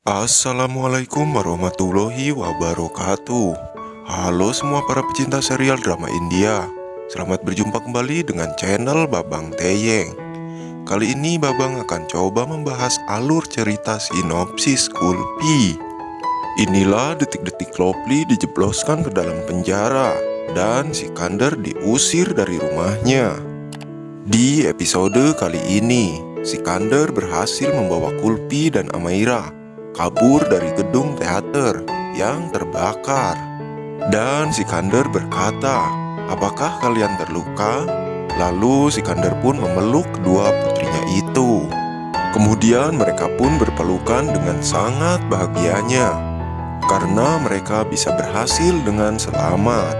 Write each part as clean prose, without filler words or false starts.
Assalamualaikum warahmatullahi wabarakatuh. Halo semua para pecinta serial drama India. Selamat berjumpa kembali dengan channel Babang Teyeng. Kali ini Babang akan coba membahas alur cerita sinopsis Kulpi. Inilah detik-detik Lovely dijebloskan ke dalam penjara dan Sikandar diusir dari rumahnya. Di episode kali ini, Sikandar berhasil membawa Kulpi dan Amaira kabur dari gedung teater yang terbakar. Dan Sikandar berkata, "Apakah kalian terluka?" Lalu Sikandar pun memeluk kedua putrinya itu. Kemudian mereka pun berpelukan dengan sangat bahagianya karena mereka bisa berhasil dengan selamat.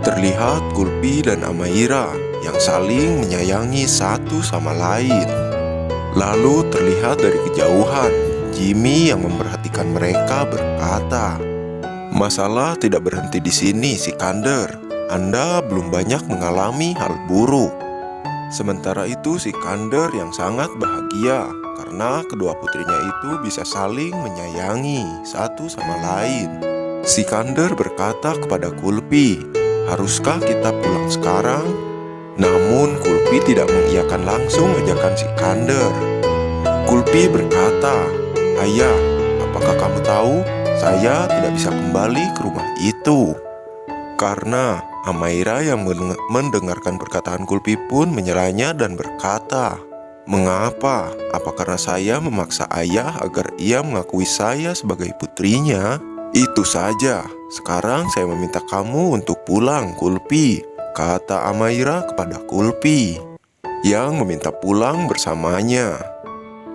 Terlihat Kulpi dan Amaira yang saling menyayangi satu sama lain. Lalu terlihat dari kejauhan Jimmy yang memperhatikan mereka berkata, "Masalah tidak berhenti di sini, Sikandar. Anda belum banyak mengalami hal buruk." Sementara itu Sikandar yang sangat bahagia karena kedua putrinya itu bisa saling menyayangi satu sama lain. Sikandar berkata kepada Kulpi, "Haruskah kita pulang sekarang?" Namun Kulpi tidak mengiyakan langsung ajakan Sikandar. Kulpi berkata, "Ayah, apakah kamu tahu saya tidak bisa kembali ke rumah itu?" Karena Amaira yang mendengarkan perkataan Kulpi pun menyerahnya dan berkata, "Mengapa? Apa karena saya memaksa ayah agar ia mengakui saya sebagai putrinya? Itu saja. Sekarang saya meminta kamu untuk pulang, Kulpi," kata Amaira kepada Kulpi, yang meminta pulang bersamanya.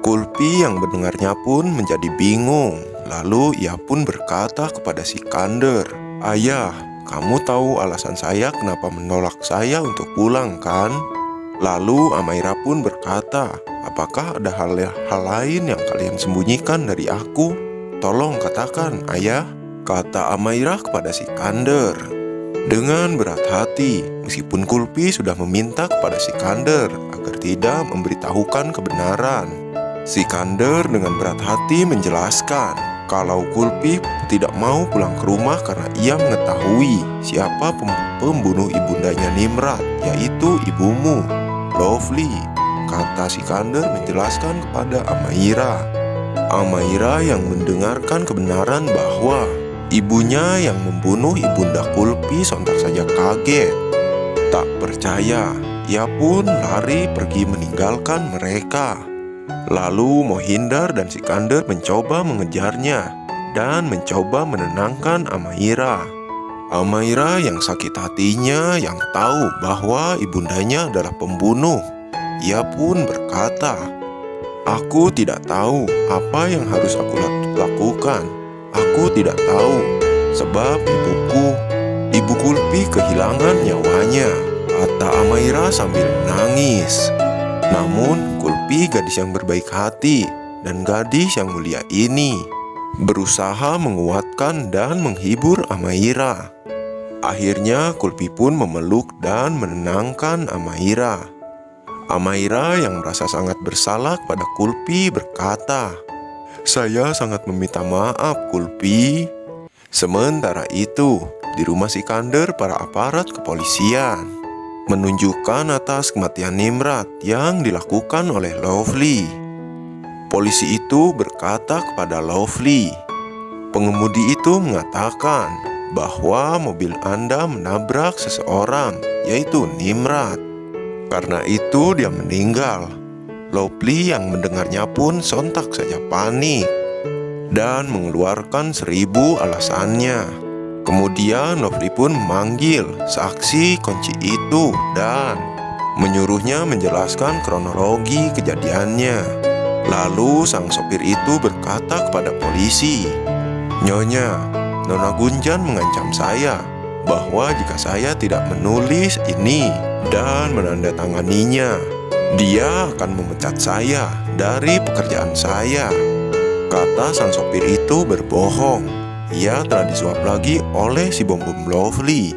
Kulpi yang mendengarnya pun menjadi bingung. Lalu ia pun berkata kepada Sikandar, "Ayah, kamu tahu alasan saya kenapa menolak saya untuk pulang, kan?" Lalu Amaira pun berkata, "Apakah ada hal lain yang kalian sembunyikan dari aku? Tolong katakan, ayah," kata Amaira kepada Sikandar. Dengan berat hati, meskipun Kulpi sudah meminta kepada Sikandar agar tidak memberitahukan kebenaran, Sikandar dengan berat hati menjelaskan kalau Kulpi tidak mau pulang ke rumah karena ia mengetahui siapa pembunuh ibundanya Nimrat, yaitu ibumu, Lovely. Kata Sikandar menjelaskan kepada Amaira. Amaira yang mendengarkan kebenaran bahwa ibunya yang membunuh ibunda Kulpi sontak saja kaget. Tak percaya, ia pun lari pergi meninggalkan mereka. Lalu Mohinder dan Sikandar mencoba mengejarnya dan mencoba menenangkan Amaira. Amaira yang sakit hatinya yang tahu bahwa ibundanya adalah pembunuh. Ia pun berkata, "Aku tidak tahu apa yang harus aku lakukan. Aku tidak tahu sebab ibu Kulpi kehilangan nyawanya," kata Amaira sambil menangis. Namun Kulpi, gadis yang berbaik hati dan gadis yang mulia ini, berusaha menguatkan dan menghibur Amaira. Akhirnya Kulpi pun memeluk dan menenangkan Amaira. Amaira yang merasa sangat bersalah kepada Kulpi berkata, "Saya sangat meminta maaf, Kulpi." Sementara itu, di rumah Sikandar para aparat kepolisian menunjukkan atas kematian Nimrat yang dilakukan oleh Lovely. Polisi itu berkata kepada Lovely, "Pengemudi itu mengatakan bahwa mobil Anda menabrak seseorang, yaitu Nimrat. Karena itu dia meninggal." Lovely yang mendengarnya pun sontak saja panik dan mengeluarkan 1000 alasannya. Kemudian Lovely pun memanggil saksi kunci itu dan menyuruhnya menjelaskan kronologi kejadiannya. Lalu sang sopir itu berkata kepada polisi, "Nyonya, Nona Gunjan mengancam saya bahwa jika saya tidak menulis ini dan menandatanganinya, dia akan memecat saya dari pekerjaan saya." Kata sang sopir itu berbohong. Ia telah disuap lagi oleh si bom-bom Lovely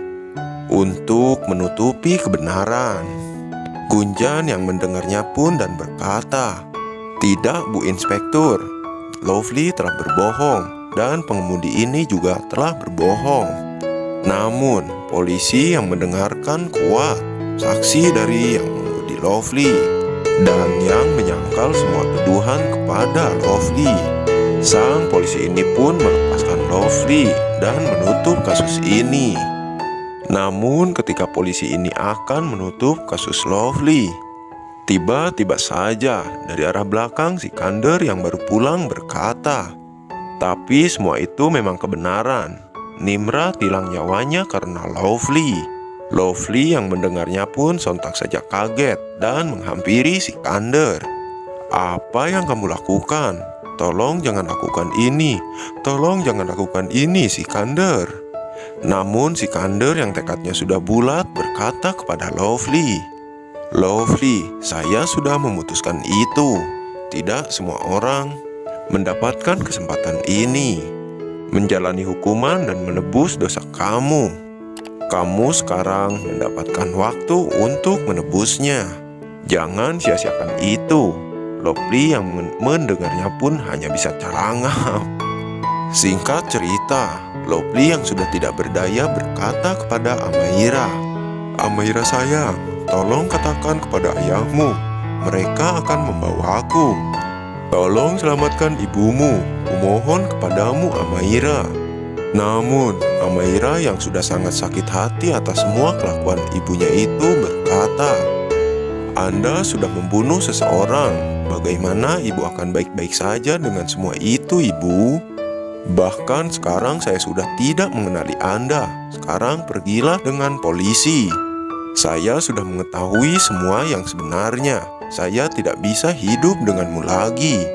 untuk menutupi kebenaran. Gunjan yang mendengarnya pun dan berkata, "Tidak, Bu Inspektur, Lovely telah berbohong dan pengemudi ini juga telah berbohong. Namun, polisi yang mendengarkan kuat saksi dari yang mengemudi Lovely dan yang menyangkal semua tuduhan kepada Lovely. Sang polisi ini pun melepaskan Lovely dan menutup kasus ini. Namun, ketika polisi ini akan menutup kasus Lovely, tiba-tiba saja dari arah belakang Sikander yang baru pulang berkata, "Tapi semua itu memang kebenaran. Nimrat hilang nyawanya karena Lovely." Lovely yang mendengarnya pun sontak saja kaget dan menghampiri Sikander. "Apa yang kamu lakukan? Tolong jangan lakukan ini. Tolong jangan lakukan ini, Sikander." Namun Sikander yang tekadnya sudah bulat berkata kepada Lovely, "Lovely, saya sudah memutuskan itu. Tidak semua orang mendapatkan kesempatan ini menjalani hukuman dan menebus dosa kamu. Kamu sekarang mendapatkan waktu untuk menebusnya. Jangan sia-siakan itu." Lovely yang mendengarnya pun hanya bisa terangap. Singkat cerita, Lovely yang sudah tidak berdaya berkata kepada Amaira, "Amaira sayang, tolong katakan kepada ayahmu, mereka akan membawaku. Tolong selamatkan ibumu, kumohon kepadamu Amaira." Namun, Amaira yang sudah sangat sakit hati atas semua kelakuan ibunya itu berkata, "Anda sudah membunuh seseorang. Bagaimana ibu akan baik-baik saja dengan semua itu, ibu? Bahkan sekarang saya sudah tidak mengenali Anda. Sekarang pergilah dengan polisi. Saya sudah mengetahui semua yang sebenarnya. Saya tidak bisa hidup denganmu lagi."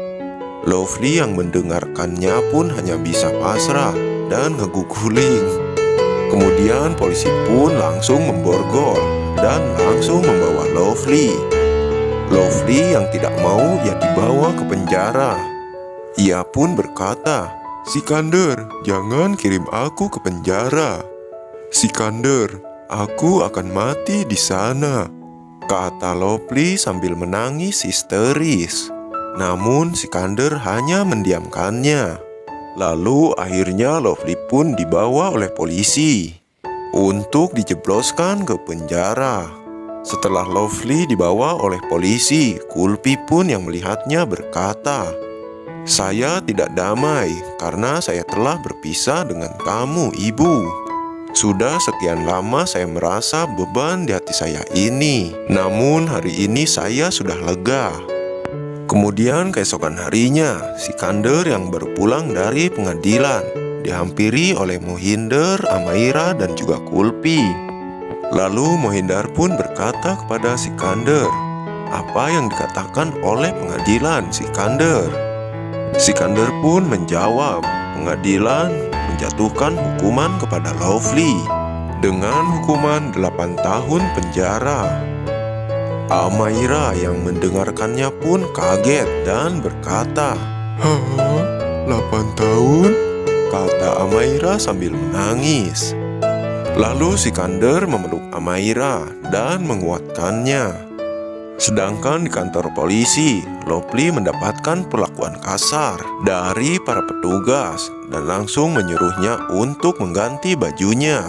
Lovely yang mendengarkannya pun hanya bisa pasrah dan ngeguguling. Kemudian polisi pun langsung memborgol dan langsung membawa Lovely. Lovely yang tidak mau ia dibawa ke penjara. Ia pun berkata, "Sikander, jangan kirim aku ke penjara. Sikander, aku akan mati di sana," kata Lovely sambil menangis histeris. Namun Sikander hanya mendiamkannya. Lalu akhirnya Lovely pun dibawa oleh polisi untuk dijebloskan ke penjara. Setelah Lovely dibawa oleh polisi, Kulpi pun yang melihatnya berkata, "Saya tidak damai karena saya telah berpisah dengan kamu, Ibu. Sudah sekian lama saya merasa beban di hati saya ini. Namun hari ini saya sudah lega." Kemudian keesokan harinya, Sikander yang baru pulang dari pengadilan dihampiri oleh Mohinder, Amaira, dan juga Kulpi. Lalu Mohinder pun berkata kepada Sikander, "Apa yang dikatakan oleh pengadilan, Sikander?" Sikander pun menjawab, "Pengadilan menjatuhkan hukuman kepada Lovely dengan hukuman 8 tahun penjara." Amaira yang mendengarkannya pun kaget dan berkata, "Hah? 8 tahun?" kata Amaira sambil menangis. Lalu Sikander memeluk Amaira dan menguatkannya. Sedangkan di kantor polisi, Lovely mendapatkan perlakuan kasar dari para petugas dan langsung menyuruhnya untuk mengganti bajunya.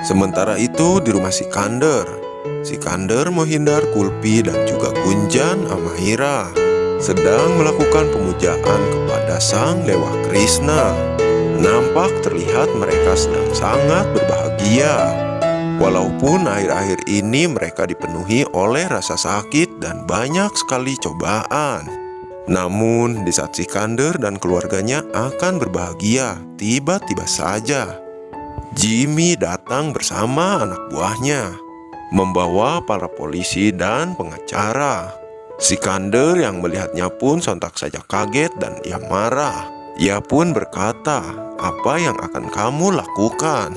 Sementara itu di rumah Sikander, Mohinder, Kulpi, dan juga Gunjan Amaira sedang melakukan pemujaan kepada Sang Dewa Krishna. Nampak terlihat mereka sedang sangat berbahagia. Walaupun akhir-akhir ini mereka dipenuhi oleh rasa sakit dan banyak sekali cobaan. Namun di saat Sikander dan keluarganya akan berbahagia, tiba-tiba saja Jimmy datang bersama anak buahnya, membawa para polisi dan pengacara. Sikander yang melihatnya pun sontak saja kaget dan ia marah. Ia pun berkata, "Apa yang akan kamu lakukan?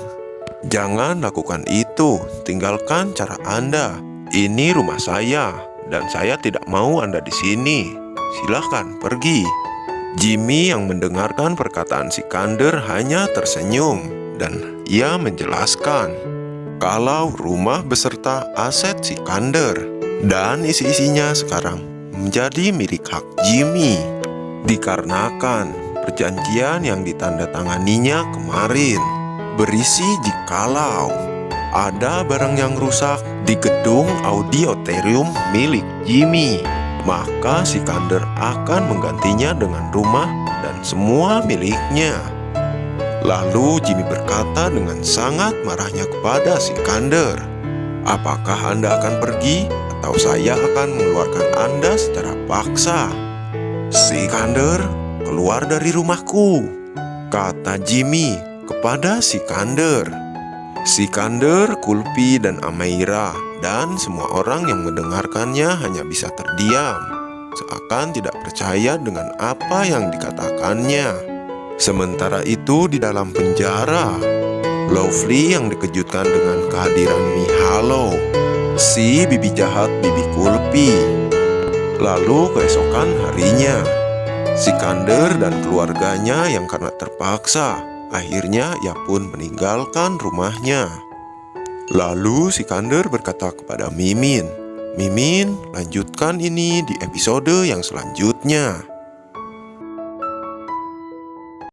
Jangan lakukan itu, tinggalkan cara Anda. Ini rumah saya, dan saya tidak mau Anda di sini. Silahkan pergi." Jimmy yang mendengarkan perkataan Sikander hanya tersenyum, dan ia menjelaskan kalau rumah beserta aset Sikander dan isi-isinya sekarang menjadi milik hak Jimmy. Dikarenakan perjanjian yang ditandatanganinya kemarin berisi jikalau ada barang yang rusak di gedung auditorium milik Jimmy, maka Sikander akan menggantinya dengan rumah dan semua miliknya. Lalu Jimmy berkata dengan sangat marahnya kepada Sikander, "Apakah Anda akan pergi atau saya akan mengeluarkan Anda secara paksa?" "Sikander, keluar dari rumahku," kata Jimmy kepada Sikander. Sikander, Kulpi, dan Amaira dan semua orang yang mendengarkannya hanya bisa terdiam, seakan tidak percaya dengan apa yang dikatakannya. Sementara itu di dalam penjara, Lovely yang dikejutkan dengan kehadiran Mihalo, si bibi jahat bibi Kulpi. Lalu keesokan harinya, Sikander dan keluarganya yang karena terpaksa, akhirnya ia pun meninggalkan rumahnya. Lalu Sikander berkata kepada Mimin, "Mimin, lanjutkan ini di episode yang selanjutnya."